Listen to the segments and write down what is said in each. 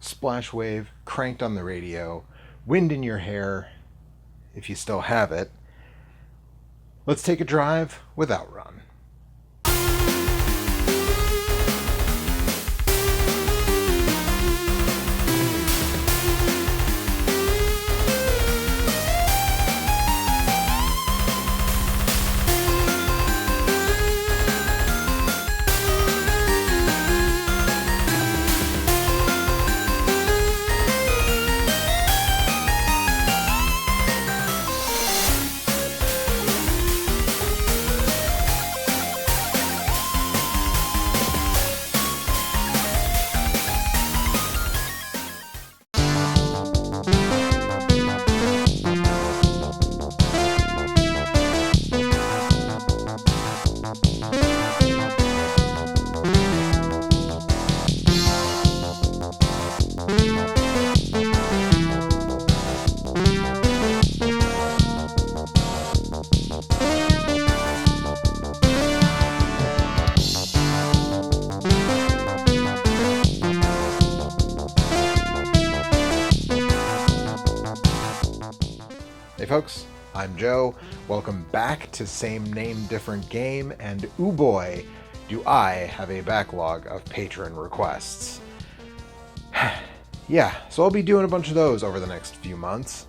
splash wave cranked on the radio, wind in your hair, if you still have it. Let's take a drive with OutRun. Hey folks, I'm Joe. Welcome back to Same Name Different Game, and ooh boy, do I have a backlog of patron requests. Yeah, so I'll be doing a bunch of those over the next few months.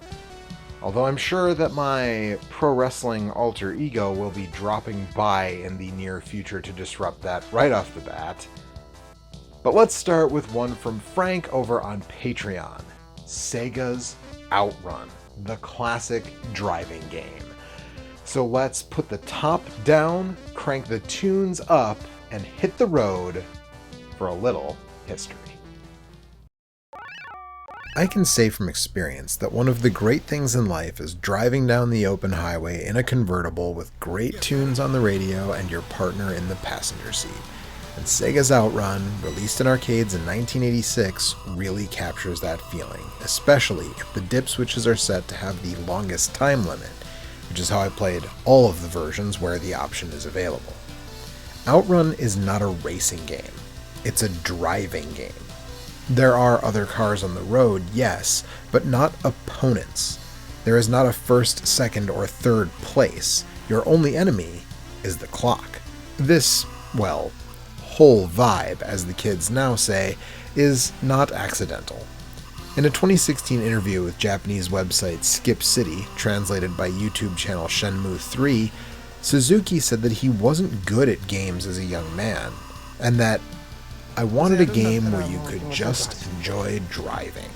Although I'm sure that my pro wrestling alter ego will be dropping by in the near future to disrupt that right off the bat. But let's start with one from Frank over on Patreon. Sega's OutRun, the classic driving game. So let's put the top down, crank the tunes up, and hit the road for a little history. I can say from experience that one of the great things in life is driving down the open highway in a convertible with great tunes on the radio and your partner in the passenger seat. And Sega's OutRun, released in arcades in 1986, really captures that feeling, especially if the dip switches are set to have the longest time limit, which is how I played all of the versions where the option is available. OutRun is not a racing game, it's a driving game. There are other cars on the road, yes, but not opponents. There is not a first, second, or third place. Your only enemy is the clock. This, well, whole vibe, as the kids now say, is not accidental. In a 2016 interview with Japanese website Skip City, translated by YouTube channel Shenmue 3, Suzuki said that he wasn't good at games as a young man, and that I wanted a game where you could just enjoy driving.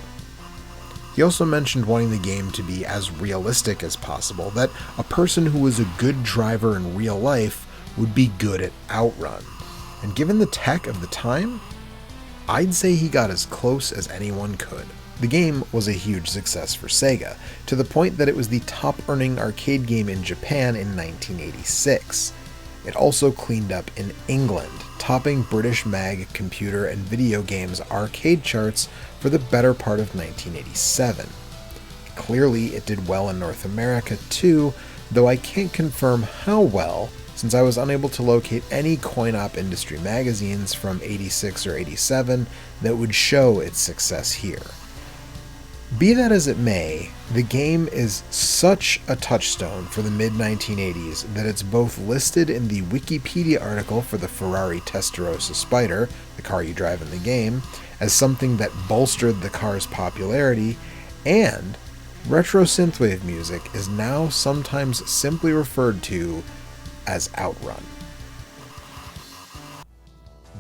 He also mentioned wanting the game to be as realistic as possible, that a person who was a good driver in real life would be good at OutRun. And given the tech of the time, I'd say he got as close as anyone could. The game was a huge success for Sega, to the point that it was the top-earning arcade game in Japan in 1986. It also cleaned up in England, topping British Mag computer and video games arcade charts for the better part of 1987. Clearly, it did well in North America too, though I can't confirm how well, since I was unable to locate any coin-op industry magazines from 86 or 87 that would show its success here. Be that as it may, the game is such a touchstone for the mid-1980s that it's both listed in the Wikipedia article for the Ferrari Testarossa Spider, the car you drive in the game, as something that bolstered the car's popularity, and retro synthwave music is now sometimes simply referred to as OutRun.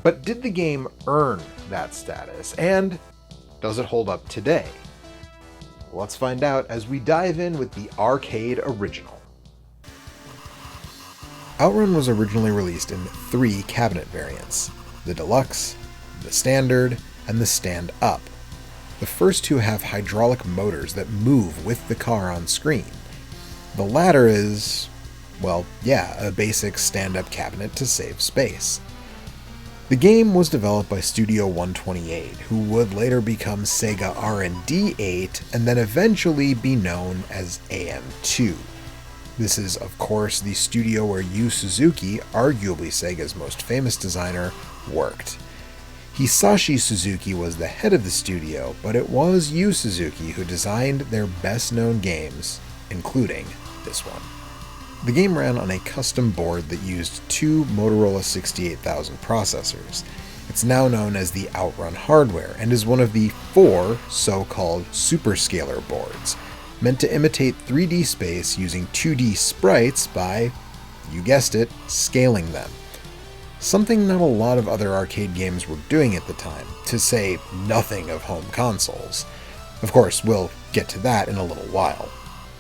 But did the game earn that status, and does it hold up today? Let's find out as we dive in with the arcade original. OutRun was originally released in 3 cabinet variants: the Deluxe, the Standard, and the Stand Up. The first 2 have hydraulic motors that move with the car on screen. The latter is, well, yeah, a basic stand-up cabinet to save space. The game was developed by Studio 128, who would later become Sega R&D 8 and then eventually be known as AM2. This is, of course, the studio where Yu Suzuki, arguably Sega's most famous designer, worked. Hisashi Suzuki was the head of the studio, but it was Yu Suzuki who designed their best-known games, including this one. The game ran on a custom board that used two Motorola 68000 processors. It's now known as the OutRun hardware and is one of the 4 so-called superscalar boards, meant to imitate 3D space using 2D sprites by, you guessed it, scaling them. Something not a lot of other arcade games were doing at the time, to say nothing of home consoles. Of course, we'll get to that in a little while.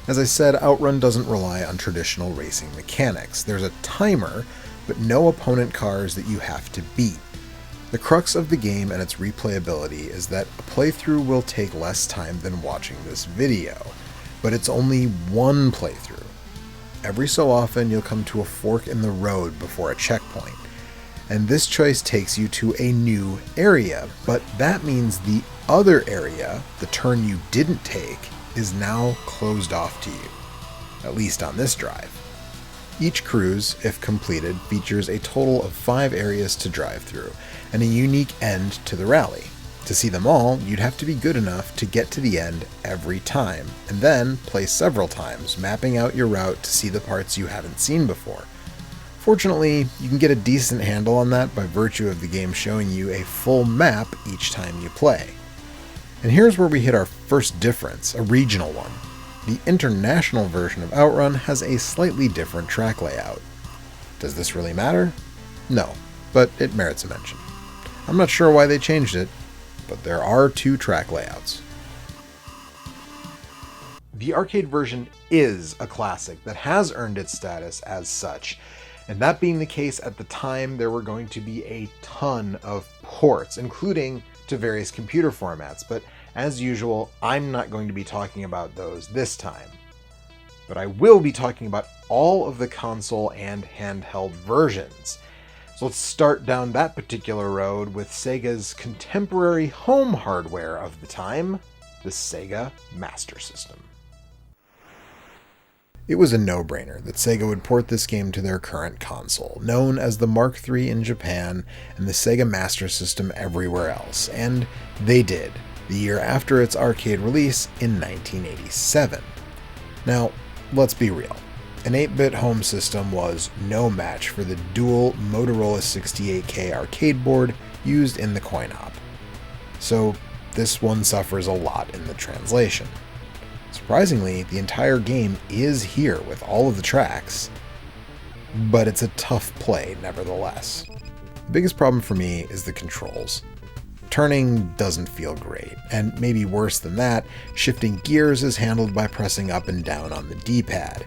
As I said, OutRun doesn't rely on traditional racing mechanics. There's a timer, but no opponent cars that you have to beat. The crux of the game and its replayability is that a playthrough will take less time than watching this video, but it's only one playthrough. Every so often you'll come to a fork in the road before a checkpoint, and this choice takes you to a new area, but that means the other area, the turn you didn't take, is now closed off to you, at least on this drive. Each cruise, if completed, features a total of 5 areas to drive through, and a unique end to the rally. To see them all, you'd have to be good enough to get to the end every time, and then play several times, mapping out your route to see the parts you haven't seen before. Fortunately, you can get a decent handle on that by virtue of the game showing you a full map each time you play. And here's where we hit our first difference, a regional one. The international version of OutRun has a slightly different track layout. Does this really matter? No, but it merits a mention. I'm not sure why they changed it, but there are 2 track layouts. The arcade version is a classic that has earned its status as such, and that being the case at the time, there were going to be a ton of ports, including to various computer formats, but as usual, I'm not going to be talking about those this time. But I will be talking about all of the console and handheld versions. So let's start down that particular road with Sega's contemporary home hardware of the time, the Sega Master System. It was a no-brainer that Sega would port this game to their current console, known as the Mark III in Japan and the Sega Master System everywhere else, and they did, the year after its arcade release in 1987. Now, let's be real. An 8-bit home system was no match for the dual Motorola 68K arcade board used in the coin-op. So this one suffers a lot in the translation. Surprisingly, the entire game is here with all of the tracks, but it's a tough play nevertheless. The biggest problem for me is the controls. Turning doesn't feel great, and maybe worse than that, shifting gears is handled by pressing up and down on the D-pad.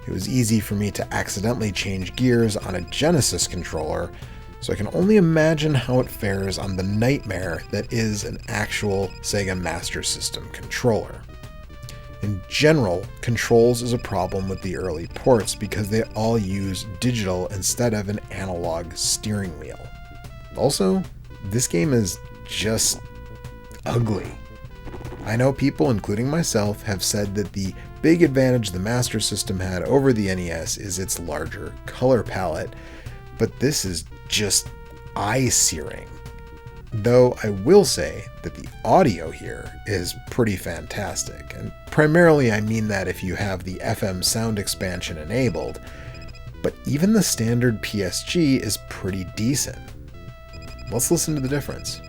It was easy for me to accidentally change gears on a Genesis controller, so I can only imagine how it fares on the nightmare that is an actual Sega Master System controller. In general, controls is a problem with the early ports because they all use digital instead of an analog steering wheel. Also, this game is just ugly. I know people, including myself, have said that the big advantage the Master System had over the NES is its larger color palette, but this is just eye-searing. Though I will say that the audio here is pretty fantastic, and primarily I mean that if you have the FM sound expansion enabled, but even the standard PSG is pretty decent. Let's listen to the difference.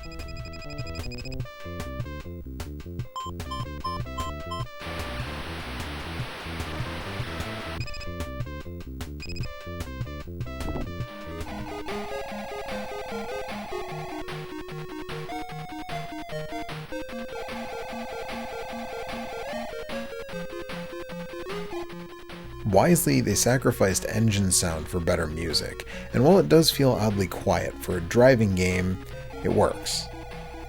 Wisely, they sacrificed engine sound for better music, and while it does feel oddly quiet for a driving game, it works.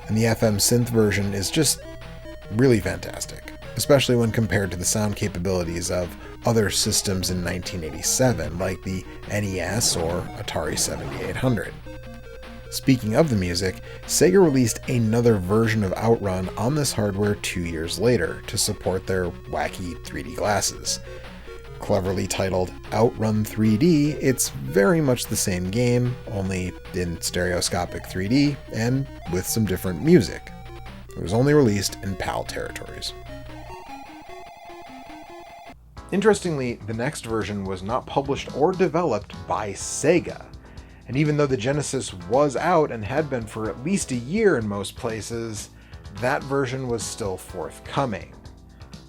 And the FM synth version is just really fantastic, especially when compared to the sound capabilities of other systems in 1987, like the NES or Atari 7800. Speaking of the music, Sega released another version of OutRun on this hardware 2 years later to support their wacky 3D glasses. cleverly titled OutRun 3D, it's very much the same game, only in stereoscopic 3D and with some different music. It was only released in PAL territories. Interestingly, the next version was not published or developed by Sega. And even though the Genesis was out and had been for at least a year in most places, that version was still forthcoming.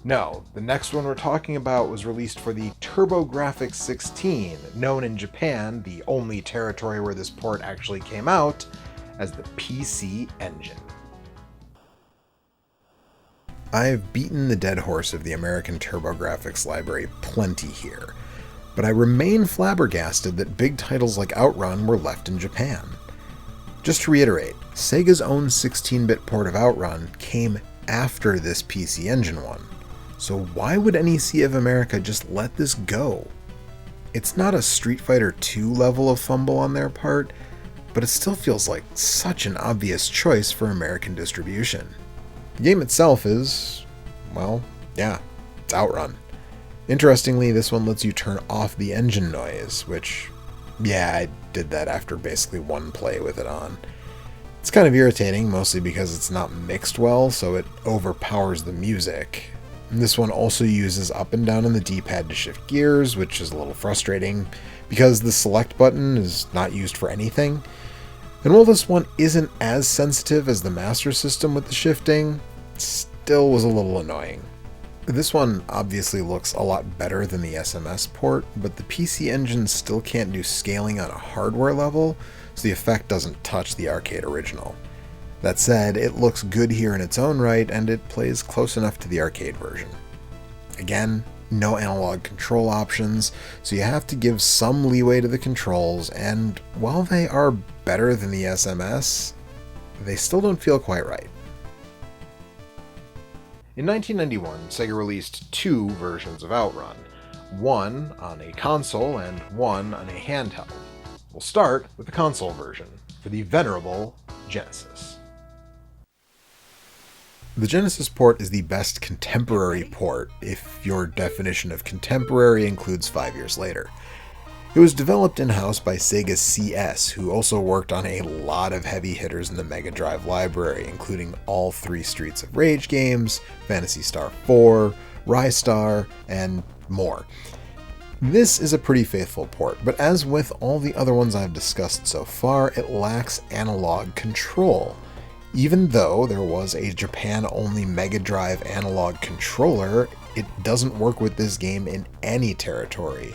No, the next one we're talking about was released for the TurboGrafx 16, known in Japan, the only territory where this port actually came out, as the PC Engine. I've beaten the dead horse of the American TurboGrafx library plenty here, but I remain flabbergasted that big titles like OutRun were left in Japan. Just to reiterate, Sega's own 16-bit port of OutRun came after this PC Engine one, so why would NEC of America just let this go? It's not a Street Fighter 2 level of fumble on their part, but it still feels like such an obvious choice for American distribution. The game itself is, well, yeah, it's OutRun. Interestingly, this one lets you turn off the engine noise, which, yeah, I did that after basically one play with it on. It's kind of irritating, mostly because it's not mixed well, so it overpowers the music. And this one also uses up and down on the D-pad to shift gears, which is a little frustrating, because the select button is not used for anything. And while this one isn't as sensitive as the Master System with the shifting, it still was a little annoying. This one obviously looks a lot better than the SMS port, but the PC Engine still can't do scaling on a hardware level, so the effect doesn't touch the arcade original. That said, it looks good here in its own right, and it plays close enough to the arcade version. Again, no analog control options, so you have to give some leeway to the controls, and while they are better than the SMS, they still don't feel quite right. In 1991, Sega released two versions of OutRun, one on a console and one on a handheld. We'll start with the console version, for the venerable Genesis. The Genesis port is the best contemporary port, if your definition of contemporary includes 5 years later. It was developed in-house by Sega's CS, who also worked on a lot of heavy hitters in the Mega Drive library, including all 3 Streets of Rage games, Phantasy Star 4, Rystar, and more. This is a pretty faithful port, but as with all the other ones I've discussed so far, it lacks analog control. Even though there was a Japan-only Mega Drive analog controller, it doesn't work with this game in any territory.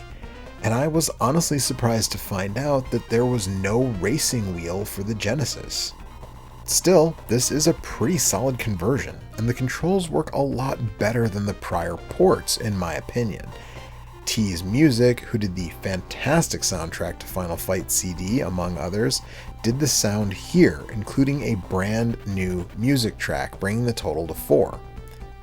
And I was honestly surprised to find out that there was no racing wheel for the Genesis. Still, this is a pretty solid conversion, and the controls work a lot better than the prior ports, in my opinion. T's Music, who did the fantastic soundtrack to Final Fight CD, among others, did the sound here, including a brand new music track, bringing the total to 4.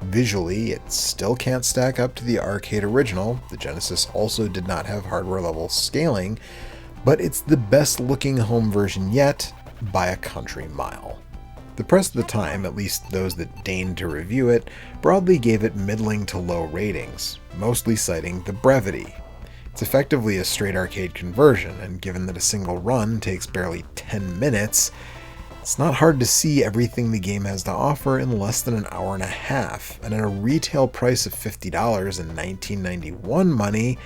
Visually, it still can't stack up to the arcade original. The Genesis also did not have hardware level scaling, but it's the best looking home version yet by a country mile. The press at the time, at least those that deigned to review it, broadly gave it middling to low ratings, mostly citing the brevity. It's effectively a straight arcade conversion, and given that a single run takes barely 10 minutes, it's not hard to see everything the game has to offer in less than an hour and a half, and at a retail price of $50 in 1991 money,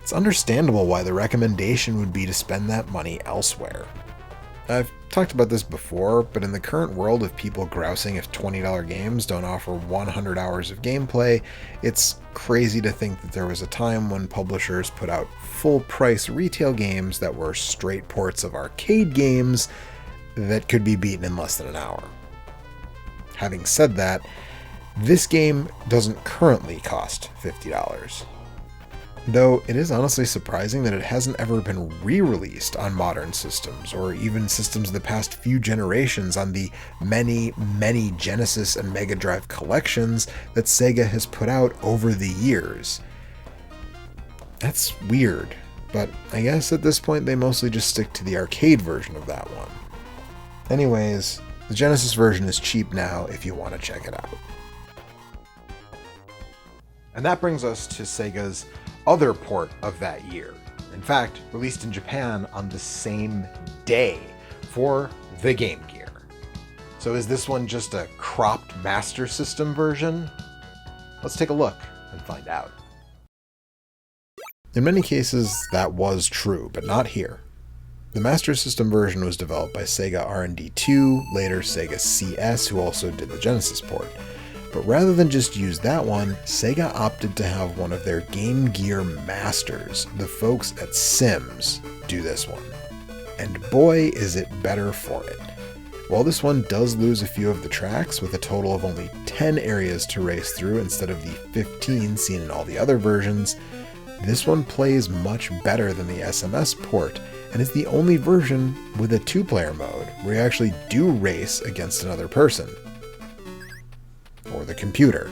it's understandable why the recommendation would be to spend that money elsewhere. I've talked about this before, but in the current world of people grousing if $20 games don't offer 100 hours of gameplay, it's crazy to think that there was a time when publishers put out full-price retail games that were straight ports of arcade games that could be beaten in less than an hour. Having said that, this game doesn't currently cost $50. Though it is honestly surprising that it hasn't ever been re-released on modern systems, or even systems of the past few generations on the many, many Genesis and Mega Drive collections that Sega has put out over the years. That's weird, but I guess at this point they mostly just stick to the arcade version of that one. Anyways, the Genesis version is cheap now if you want to check it out. And that brings us to Sega's other port of that year. In fact, released in Japan on the same day for the Game Gear. So is this one just a cropped Master System version? Let's take a look and find out. In many cases, that was true, but not here. The Master System version was developed by Sega R&D2, later Sega CS, who also did the Genesis port. But rather than just use that one, Sega opted to have one of their Game Gear masters, the folks at Sims, do this one. And boy, is it better for it. While this one does lose a few of the tracks, with a total of only 10 areas to race through instead of the 15 seen in all the other versions, this one plays much better than the SMS port, and is the only version with a 2-player mode, where you actually do race against another person. Or the computer.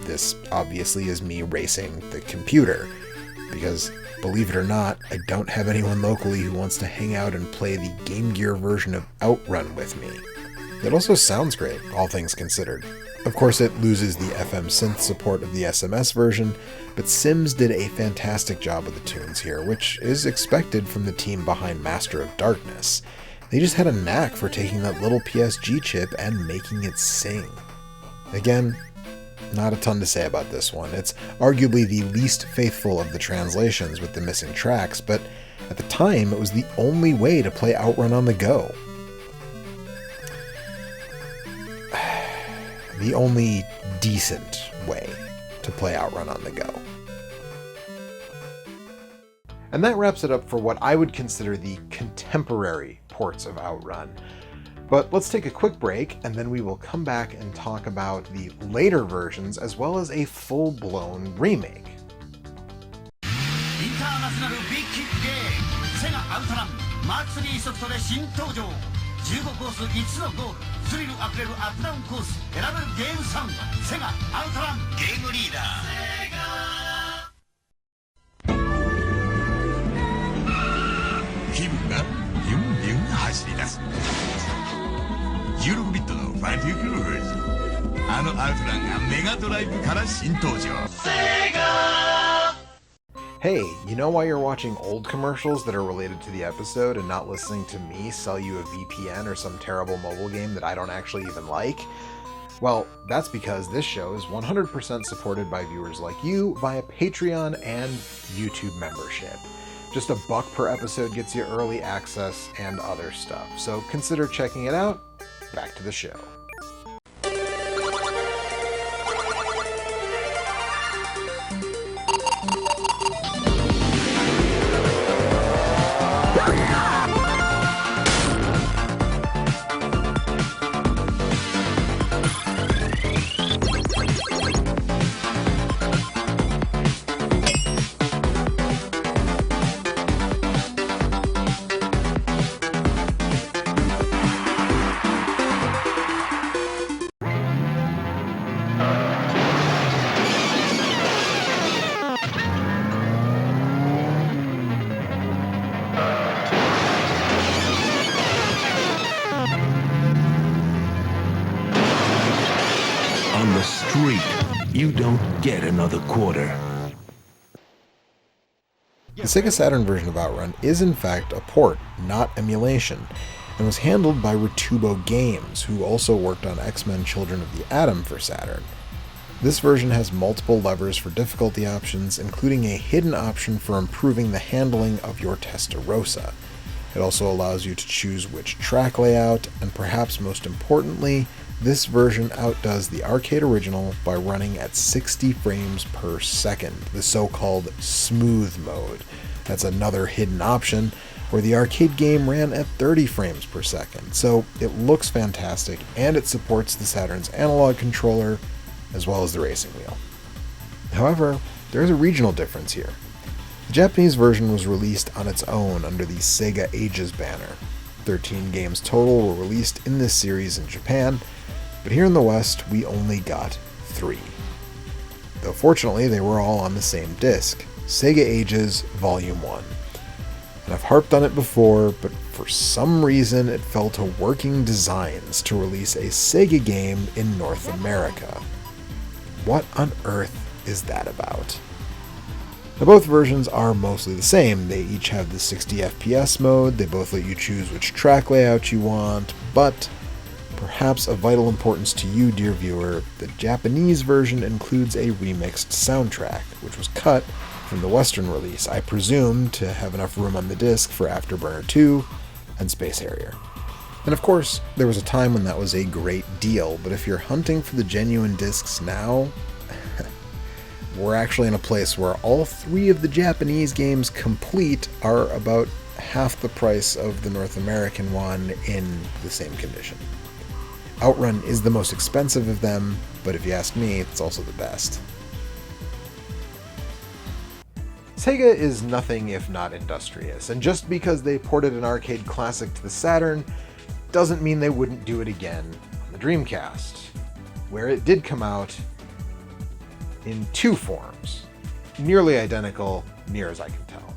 This obviously is me racing the computer, because believe it or not, I don't have anyone locally who wants to hang out and play the Game Gear version of OutRun with me. It also sounds great, all things considered. Of course, it loses the FM synth support of the SMS version, but Sims did a fantastic job with the tunes here, which is expected from the team behind Master of Darkness. They just had a knack for taking that little PSG chip and making it sing. Again, not a ton to say about this one. It's arguably the least faithful of the translations with the missing tracks, but at the time it was the only way to play OutRun on the go. The only decent way to play OutRun on the go. And that wraps it up for what I would consider the contemporary ports of OutRun. But let's take a quick break, and then we will come back and talk about the later versions as well as a full-blown remake. Hey, you know why you're watching old commercials that are related to the episode and not listening to me sell you a VPN or some terrible mobile game that I don't actually even like? Well, that's because this show is 100% supported by viewers like you via Patreon and YouTube membership. Just $1 per episode gets you early access and other stuff, so consider checking it out. Back to the show. On the street, you don't get another quarter. The Sega Saturn version of OutRun is in fact a port, not emulation, and was handled by retrogames, who also worked on X-Men Children of the Atom for Saturn. This version has multiple levers for difficulty options, including a hidden option for improving the handling of your Testarossa. It also allows you to choose which track layout, and perhaps most importantly, this version outdoes the arcade original by running at 60 frames per second, the so-called smooth mode. That's another hidden option, where the arcade game ran at 30 frames per second. So it looks fantastic, and it supports the Saturn's analog controller, as well as the racing wheel. However, there is a regional difference here. The Japanese version was released on its own under the Sega Ages banner. 13 games total were released in this series in Japan, but here in the West, we only got 3. Though fortunately, they were all on the same disc, Sega Ages Volume 1. And I've harped on it before, but for some reason it fell to Working Designs to release a Sega game in North America. What on earth is that about? Now, both versions are mostly the same. They each have the 60 FPS mode, they both let you choose which track layout you want, but perhaps of vital importance to you, dear viewer, the Japanese version includes a remixed soundtrack, which was cut from the Western release, I presume to have enough room on the disc for Afterburner 2 and Space Harrier. And of course, there was a time when that was a great deal, but if you're hunting for the genuine discs now, we're actually in a place where all three of the Japanese games complete are about half the price of the North American one in the same condition. OutRun is the most expensive of them, but if you ask me, it's also the best. Sega is nothing if not industrious, and just because they ported an arcade classic to the Saturn doesn't mean they wouldn't do it again on the Dreamcast, where it did come out in two forms, nearly identical, near as I can tell.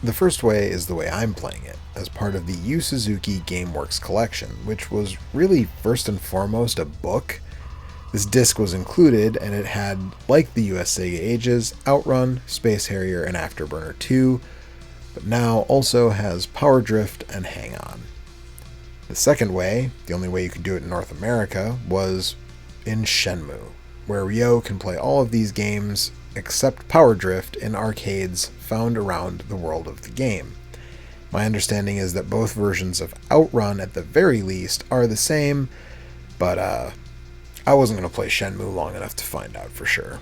The first way is the way I'm playing it, as part of the Yu Suzuki GameWorks collection, which was really first and foremost a book. This disc was included, and it had, like the US Sega Ages, OutRun, Space Harrier, and Afterburner 2, but now also has Power Drift and Hang On. The second way, the only way you could do it in North America, was in Shenmue, where Ryo can play all of these games except Power Drift in arcades found around the world of the game. My understanding is that both versions of OutRun, at the very least, are the same, but I wasn't going to play Shenmue long enough to find out for sure.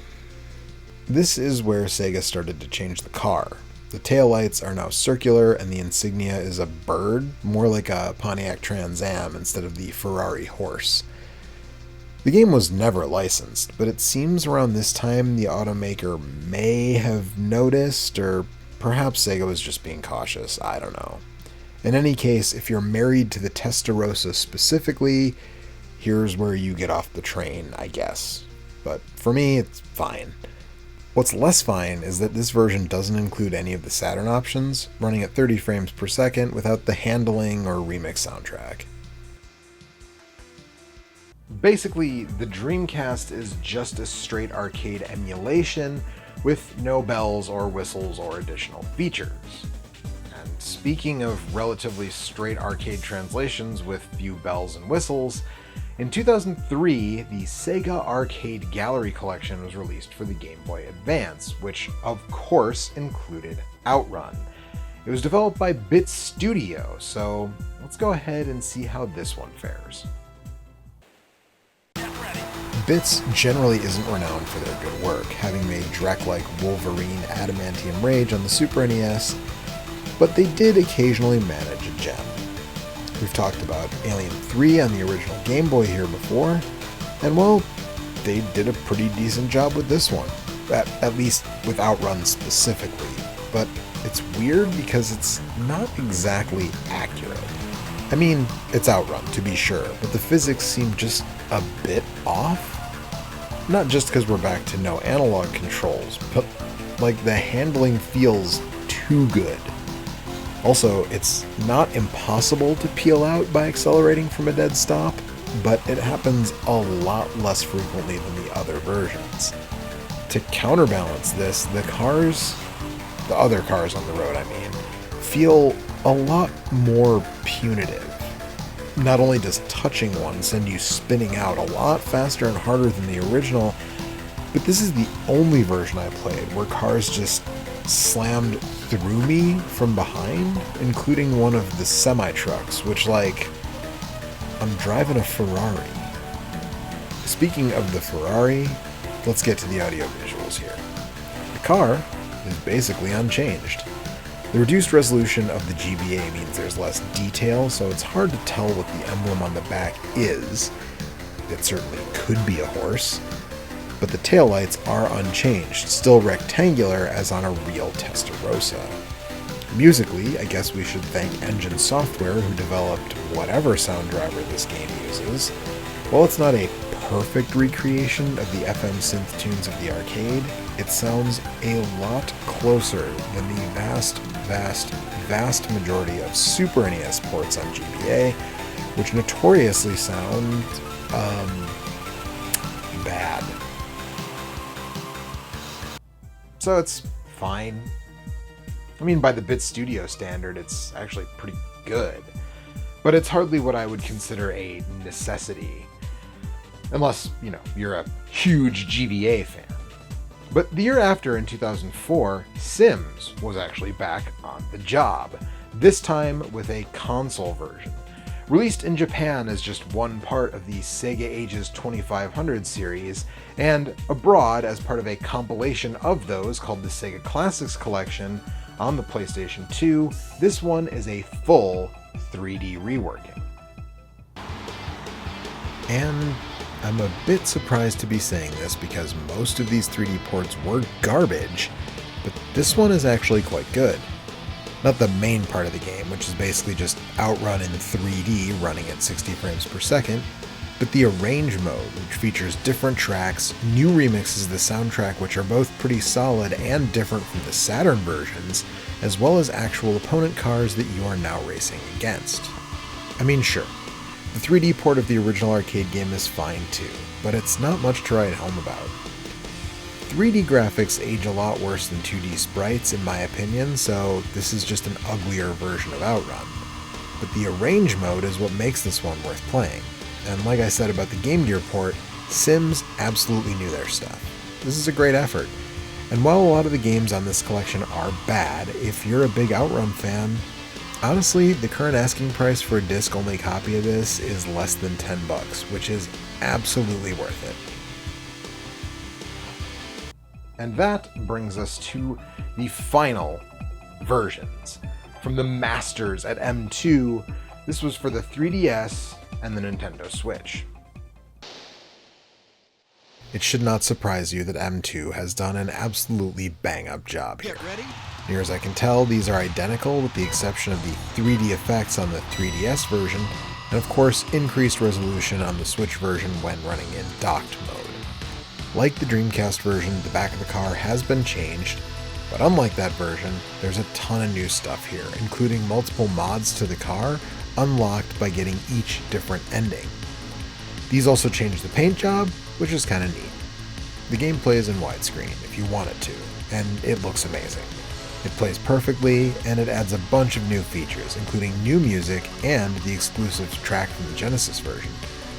This is where Sega started to change the car. The taillights are now circular and the insignia is a bird, more like a Pontiac Trans Am instead of the Ferrari horse. The game was never licensed, but it seems around this time the automaker may have noticed, or perhaps Sega was just being cautious, I don't know. In any case, if you're married to the Testarossa specifically, here's where you get off the train, I guess. But for me, it's fine. What's less fine is that this version doesn't include any of the Saturn options, running at 30 frames per second without the handling or remix soundtrack. Basically, the Dreamcast is just a straight arcade emulation with no bells or whistles or additional features. And speaking of relatively straight arcade translations with few bells and whistles, in 2003, the Sega Arcade Gallery Collection was released for the Game Boy Advance, which of course included OutRun. It was developed by Bit Studio, so let's go ahead and see how this one fares. Bits generally isn't renowned for their good work, having made Drek-like Wolverine Adamantium Rage on the Super NES, but they did occasionally manage a gem. We've talked about Alien 3 on the original Game Boy here before, and well, they did a pretty decent job with this one, at least with OutRun specifically, but it's weird because it's not exactly accurate. I mean, it's OutRun, to be sure, but the physics seem just a bit off. Not just because we're back to no analog controls, but like the handling feels too good. Also, it's not impossible to peel out by accelerating from a dead stop, but it happens a lot less frequently than the other versions. To counterbalance this, the other cars on the road, feel a lot more punitive. Not only does touching one send you spinning out a lot faster and harder than the original, but this is the only version I played where cars just slammed through me from behind, including one of the semi-trucks, which, like, I'm driving a Ferrari. Speaking of the Ferrari, let's get to the audio visuals here. The car is basically unchanged. The reduced resolution of the GBA means there's less detail, so it's hard to tell what the emblem on the back is. It certainly could be a horse. But the taillights are unchanged, still rectangular as on a real Testarossa. Musically, I guess we should thank Engine Software, who developed whatever sound driver this game uses. While it's not a perfect recreation of the FM synth tunes of the arcade, it sounds a lot closer than the vast majority of Super NES ports on GBA, which notoriously sound, bad. so it's fine. I mean, by the Bit Studio standard, it's actually pretty good, but it's hardly what I would consider a necessity. Unless, you're a huge GBA fan. But the year after, in 2004, Sims was actually back on the job, this time with a console version. Released in Japan as just one part of the Sega Ages 2500 series, and abroad as part of a compilation of those called the Sega Classics Collection on the PlayStation 2, this one is a full 3D reworking. And I'm a bit surprised to be saying this because most of these 3D ports were garbage, but this one is actually quite good. Not the main part of the game, which is basically just OutRun in 3D running at 60 frames per second, but the Arrange mode, which features different tracks, new remixes of the soundtrack which are both pretty solid and different from the Saturn versions, as well as actual opponent cars that you are now racing against. I mean, sure, the 3D port of the original arcade game is fine too, but it's not much to write home about. 3D graphics age a lot worse than 2D sprites in my opinion, so this is just an uglier version of OutRun. But the Arrange mode is what makes this one worth playing. And like I said about the Game Gear port, Sims absolutely knew their stuff. This is a great effort. And while a lot of the games on this collection are bad, if you're a big OutRun fan, honestly, the current asking price for a disc-only copy of this is less than $10, which is absolutely worth it. And that brings us to the final versions. From the masters at M2, this was for the 3DS and the Nintendo Switch. It should not surprise you that M2 has done an absolutely bang-up job here. Near as I can tell, these are identical with the exception of the 3D effects on the 3DS version, and of course increased resolution on the Switch version when running in docked mode. Like the Dreamcast version, the back of the car has been changed, but unlike that version, there's a ton of new stuff here, including multiple mods to the car, unlocked by getting each different ending. These also change the paint job, which is kinda neat. The game plays in widescreen if you want it to, and it looks amazing. It plays perfectly, and it adds a bunch of new features, including new music and the exclusive track from the Genesis version,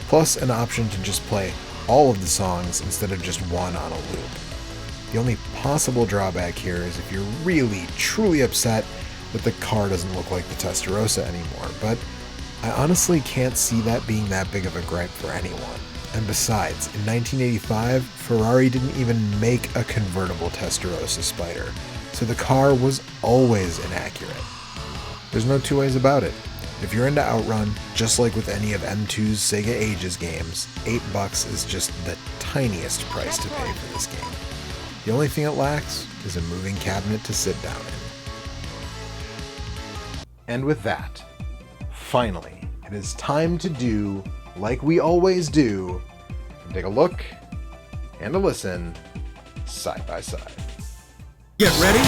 plus an option to just play all of the songs instead of just one on a loop. The only possible drawback here is if you're really, truly upset that the car doesn't look like the Testarossa anymore, but I honestly can't see that being that big of a gripe for anyone. And besides, in 1985, Ferrari didn't even make a convertible Testarossa Spider, so the car was always inaccurate. There's no two ways about it. If you're into OutRun, just like with any of M2's Sega Ages games, $8 is just the tiniest price to pay for this game. The only thing it lacks is a moving cabinet to sit down in. And with that, finally, it is time to do, like we always do, and take a look and a listen side by side. Get ready.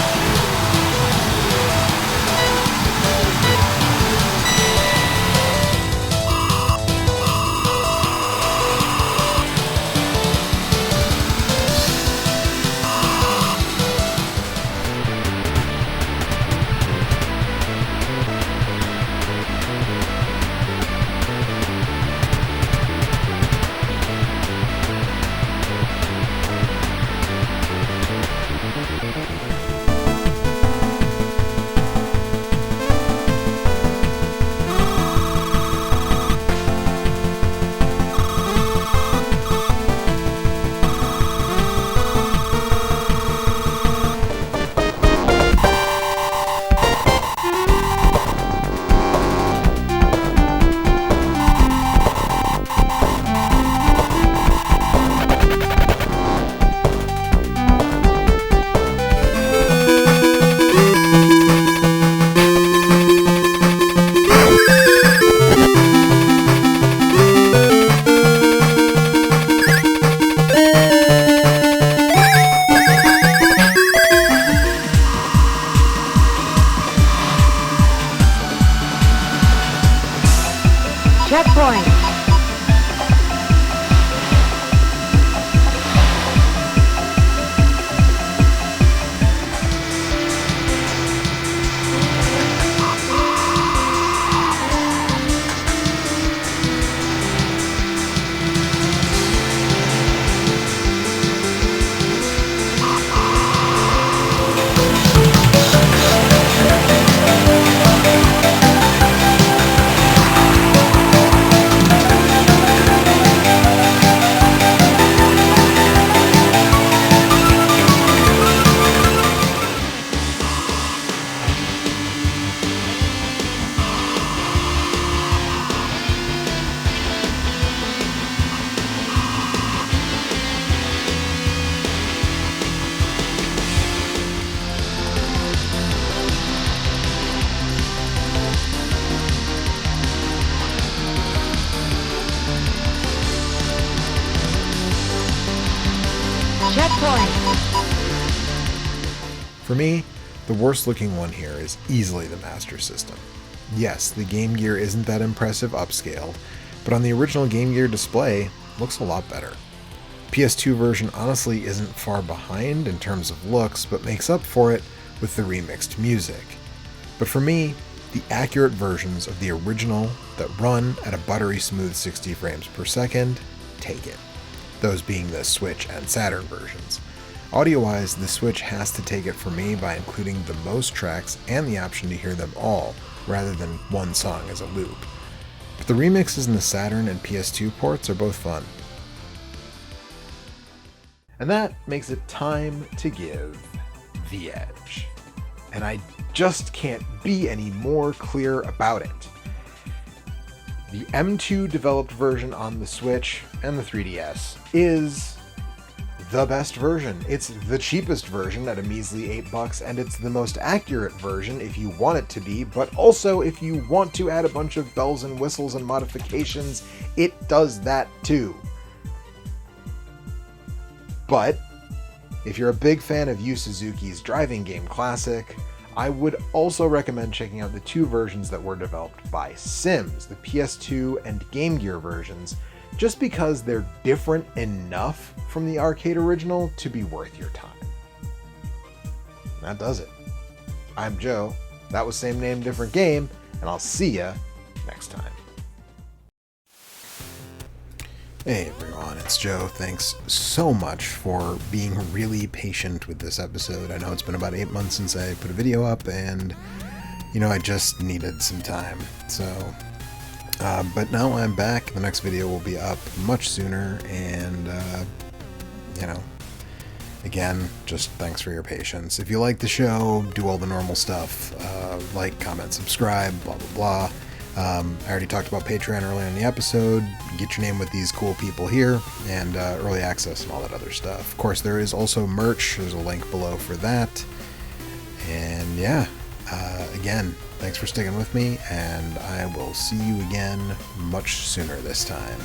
Checkpoint. For me, the worst looking one here is easily the Master System. Yes, the Game Gear isn't that impressive upscale, but on the original Game Gear display, looks a lot better. PS2 version honestly isn't far behind in terms of looks, but makes up for it with the remixed music. But for me, the accurate versions of the original that run at a buttery smooth 60 frames per second take it. Those being the Switch and Saturn versions. Audio-wise, the Switch has to take it for me by including the most tracks and the option to hear them all, rather than one song as a loop. But the remixes in the Saturn and PS2 ports are both fun. And that makes it time to give the edge. And I just can't be any more clear about it. The M2 developed version on the Switch and the 3DS is the best version. It's the cheapest version at a measly $8, and it's the most accurate version if you want it to be, but also if you want to add a bunch of bells and whistles and modifications, it does that too. But if you're a big fan of Yu Suzuki's driving game classic, I would also recommend checking out the two versions that were developed by Sims, the PS2 and Game Gear versions, just because they're different enough from the arcade original to be worth your time. That does it. I'm Joe, that was Same Name, Different Game, and I'll see ya next time. Hey everyone, it's Joe. Thanks so much for being really patient with this episode. I know it's been about 8 months since I put a video up, and I just needed some time. But now I'm back. The next video will be up much sooner, and again, just thanks for your patience. If you like the show, do all the normal stuff, like, comment, subscribe, blah blah blah. I already talked about Patreon earlier in the episode. Get your name with these cool people here, and early access and all that other stuff. Of course, there is also merch. There's a link below for that. And yeah, again, thanks for sticking with me, and I will see you again much sooner this time.